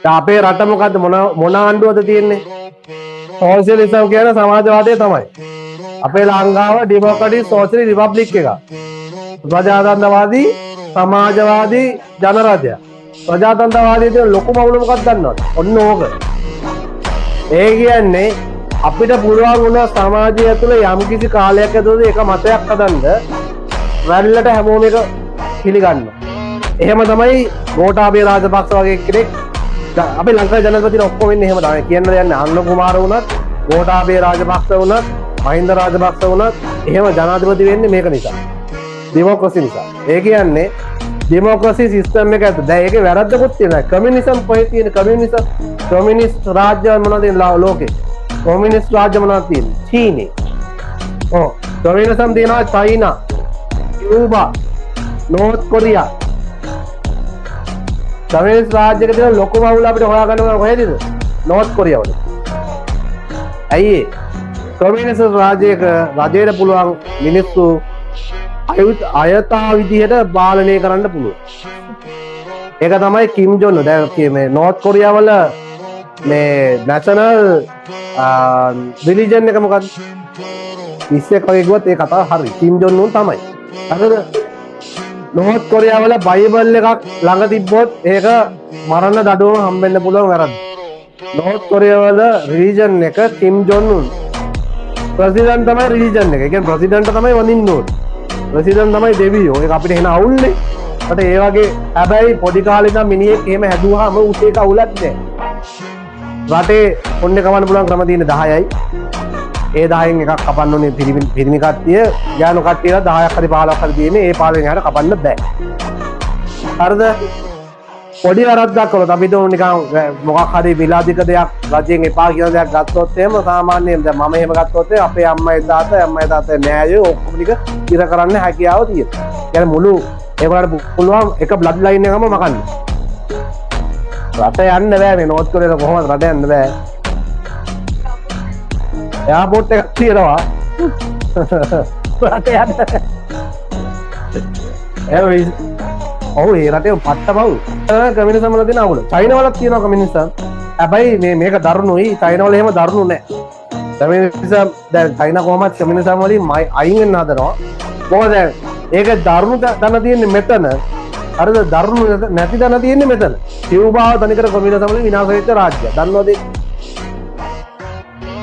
අපේ රට මොකද්ද මොන ආණ්ඩුවද තියෙන්නේ? සෝෂලිසම් කියන සමාජවාදය තමයි. අපේ ලංකාව ඩෙමොක්‍රටික් සෝෂලිස්ට් රිපබ්ලික් එක. ප්‍රජාතන්ත්‍රවාදී සමාජවාදී ජනරාජ්‍ය. ප්‍රජාතන්ත්‍රවාදී තියෙන ලොකුම අවුල මොකක්ද දන්නවද? ඔන්න ඕක. ඒ කියන්නේ අපිට පුළුවන් වුණා සමාජය ඇතුළේ යම්කිසි කාලයක් ඇතුළත එක මතයක් හදන්න වැල්ලට හැමෝම එක පිළිගන්නවා. එහෙම තමයි ගෝඨාභය රාජපක්ෂ වගේ කෙනෙක් අපේ ලංකාවේ ජනාධිපතිලා ඔක්කොම ඉන්නේ එහෙම තමයි. කියන්න දෙයක් නෑ. අනුර කුමාර වුණත්, ගෝඨාභය රාජපක්ෂ වුණත්, මහින්ද රාජපක්ෂ වුණත් එහෙම ජනාධිපති වෙන්නේ මේක නිසා. ඩෙමොක්‍රසි නිසා. ඒ කියන්නේ ඩෙමොක්‍රසි සිස්ටම් එක ඇතුළේ දැන් ඒකේ වැරද්දකුත් තියෙනවා. කමියුනිසම් කොහෙද තියෙන්නේ? කමියුනිස්ට් රාජ්‍ය මොනවද ලෝකේ? කොමියුනිස්ට් රාජ්‍ය මොනවද තියෙන්නේ? චීනේ. කමියුනිසම් තියෙනවා චයිනා, කියුබා, නෝර්ත් කොරියා. කමියුනිස්ට් රාජ්‍යයක තියෙන ලොකුම අවුල අපිට හොයාගන්න ඕන කොහෙද? නෝර්ත් කොරියාව වල. ඇයි ඒ? කමියුනිස්ට් රාජ්‍යයක රජයට පුළුවන් මිනිස්සු අයථා විදිහට පාලනය කරන්න පුළුවන්. ඒක තමයි කිම් ජොන්. දැන් මේ නෝර්ත් කොරියාව වල මේ නැෂනල් රිලිජන් එක මොකක්ද? ඉස්සෙක් වගේ ගියොත් ඒ කතාව හරි. කිම් ජොන් උන් තමයි. හරිද? නෝර්ත් කොරියාව වල බයිබල් එකක් ළඟ තිබ්බොත් ඒක මරණ දඩුවම හම්බෙන්න පුළුවන් වැරද්ද. නෝර්ත් කොරියාව වල රිලිජන් එක කිම් ජොන් උන්. ප්‍රෙසිඩන්ට් තමයි රිලිජන් එක. ඒ කියන්නේ ප්‍රෙසිඩන්ට් තමයි වඳින්න ඕනේ. ප්‍රෙසිඩන්ට් තමයි දෙවියෝ. ඒක අපිට එන අවුල්නේ. මට ඒ වගේ හැබැයි පොඩි කාලේ ඉඳන් මිනිහෙක් එහෙම හැදුවාම උටේ කවුලක් නැහැ. රටේ ඔන්නේ කවන්න පුළුවන් ක්‍රම තියෙන 10යි. ඒ 10න් එකක් කපන්න ඕනේ පිරිමි කට්ටිය, ඥාන කට්ටියලා 10ක් හරි 15ක් හරි තියෙන්නේ. ඒ 15න් එහාට කපන්න බෑ. හරිද? පොඩි වැරද්දක් කළොත් අපිට ඕන නිකන් මොකක් හරි විලාදික දෙයක් රජයෙන් එපා කියන දෙයක් ගත්තොත් එහෙම සාමාන්‍යයෙන් දැන් මම එහෙම ගත්තොත් අපේ අම්මයි තාත්තයි නෑයෝ ඔක්කොම ටික ඉර කරන්න හැකියාව තියෙනවා. يعني මුළු ඒකට පුළුවන් එක බ්ලඩ් ලයින් එකම මකන්න. රට යන්න බෑ මේ නෝර්ත් කොරියාව කොහොමද රට යන්න බෑ. එයාපෝට් එකක් තියෙනවා. රට යන්න. ඔව් ඒ රටේ පට්ට බව්. කමියුනිසම් වල තියෙන අවුල. චයිනා වලත් තියෙනවා කමියුනිසම්. හැබැයි මේක දරුණුයි. චයිනා වල එහෙම දරුණු නෑ. කමියුනිසම් දැන් චයිනා කොහොමද කමියුනිසම් වලින් අයින් වෙන්න හදනවා. මොකද දැන් ඒක දරුණු තන තියෙන්නේ මෙතන. හරිද? දරුණු නැති තන තියෙන්නේ මෙතන. කියුබාව තනිකර කමියුනිසම් වලින් විනාශ වෙච්ච රාජ්‍යයක්. දන්නවද ඒක?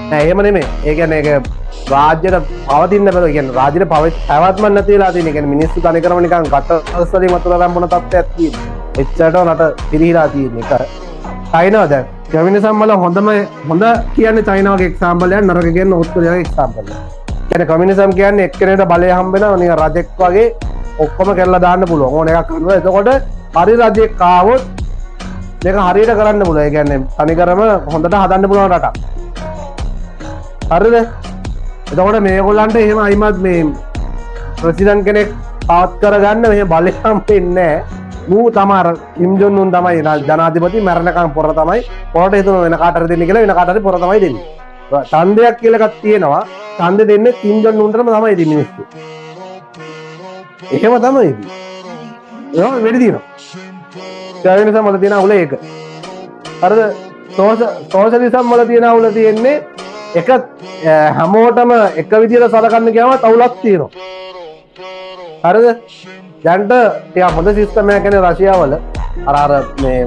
නෑ එහෙම නෙමෙයි. ඒ කියන්නේ ඒක රාජ්‍යයට පවතින්න බෑ. කියන්නේ රාජ්‍යයට පැවැත්මක් නැති වෙලා තියෙන. කියන්නේ මිනිස්සු තනිකරම නිකන් ගටස් වලින් වතුර රම්බන තත්ත්වයක් තියෙනවා. එච්චරට රට පිරිහිලා තියෙන එක. චයිනාව දැන් කමියුනිසම් වල හොඳ කියන්නේ චයිනාවගේ එක්සැම්පල් එකක්, නරක කියන්නේ නෝර්ත් කොරියාවේ එක්සැම්පල් එකක්. කියන්නේ කමියුනිසම් කියන්නේ එක්කෙනෙකුට බලය හම්බ වෙනවා නිකන් රජෙක් වගේ ඔක්කොම කරලා දාන්න පුළුවන්. ඕන එකක් කරනවා. එතකොට හරි රජෙක් ආවොත් මේක හරියට කරන්න පුළුවන්. ඒ කියන්නේ තනිකරම හොඳට හදන්න පුළුවන් රටක්. හරිද? එතකොට මේගොල්ලන්ට එහෙම අයිමත් මේ ප්‍රෙසිඩන්ට් කෙනෙක් පවත් කරගන්න මෙහෙම බලය හම්බෙන්නේ නැහැ. මූ තමයි කිම් ජොන් උන් තමයි ජනාධිපති මරණකම් පොර තමයි. පොරට හිතන වෙන කාට හරි දෙන්න කියලා වෙන කාට හරි පොර තමයි දෙන්නේ. ඡන්දයක් කියලා එකක් තියෙනවා. ඡන්ද දෙන්නේ කිම් ජොන් උන්ටම තමයි දෙන්නේ මිනිස්සු. එහෙම තමයි ඉතින්. ඒක වෙඩි දිනවා. කමියුනිසම් වල තියෙන අවුල ඒක. හරිද? සෝෂලිසම් වල තියෙන අවුල තියෙන්නේ එක හැමෝටම එක විදිහට සලකන්න ගියාම අවුලක් තියෙනවා. හරිද? දැන්ට ටිකක් හොඳ සිස්ටම් එකක් කියන්නේ රෂ්‍යාව වල අර මේ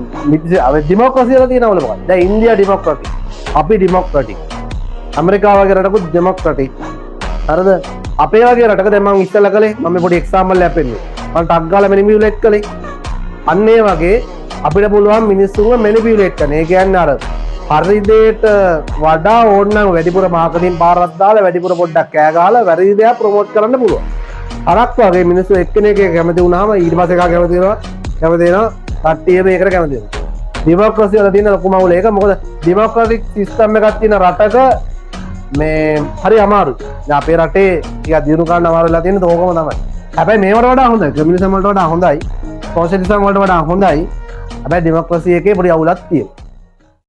ඩෙමොක්‍රසි වල තියෙන අවුල මොකක්ද? දැන් ඉන්දියා ඩෙමොක්‍රටික්. අපි ඩෙමොක්‍රටික්. ඇමරිකාව වගේ රටකුත් ඩෙමොක්‍රටික්. හරිද? අපේ වගේ රටක දැන් මම ඉස්සෙල්ලා කළේ මම පොඩි එක්සැම්පල් එකක් පෙන්නනවා. මම ටක් ගාලා මැනිපියුලේට් කළේ. අන්න ඒ වගේ අපිට පුළුවන් මිනිස්සුන්ව මැනිපියුලේට් කරන්න. ඒ කියන්නේ අර හරි දෙයට වඩා ඕනනම් වැඩිපුර මාකටිං පාරක් දාලා වැඩිපුර පොඩ්ඩක් කෑ ගහලා වැරදි දේවල් ප්‍රොමෝට් කරන්න පුළුවන්. අරක් වගේ මිනිස්සු එක්කෙනෙක් කැමති වුණාම ඊට පස්සේ එකා කැමති වෙනවා කට්ටිය මේකට කැමති වෙනවා. ඩෙමොක්‍රසි වල තියෙන ලොකුම අවුල ඒක. මොකද ඩෙමොක්‍රටික් සිස්ටම් එකක් තියෙන රටක මේ හරි අමාරුයි. දැන් අපේ රටේ ටිකක් දියුණු කරන්න අමාරු වෙලා තියෙන තෝකම තමයි. හැබැයි මේවට වඩා හොඳයි. කමියුනිසම් වලට වඩා හොඳයි. සෝෂලිසම් වලට වඩා හොඳයි. හැබැයි ඩෙමොක්‍රසි එකේ පොඩි අවුලක් තියෙනවා.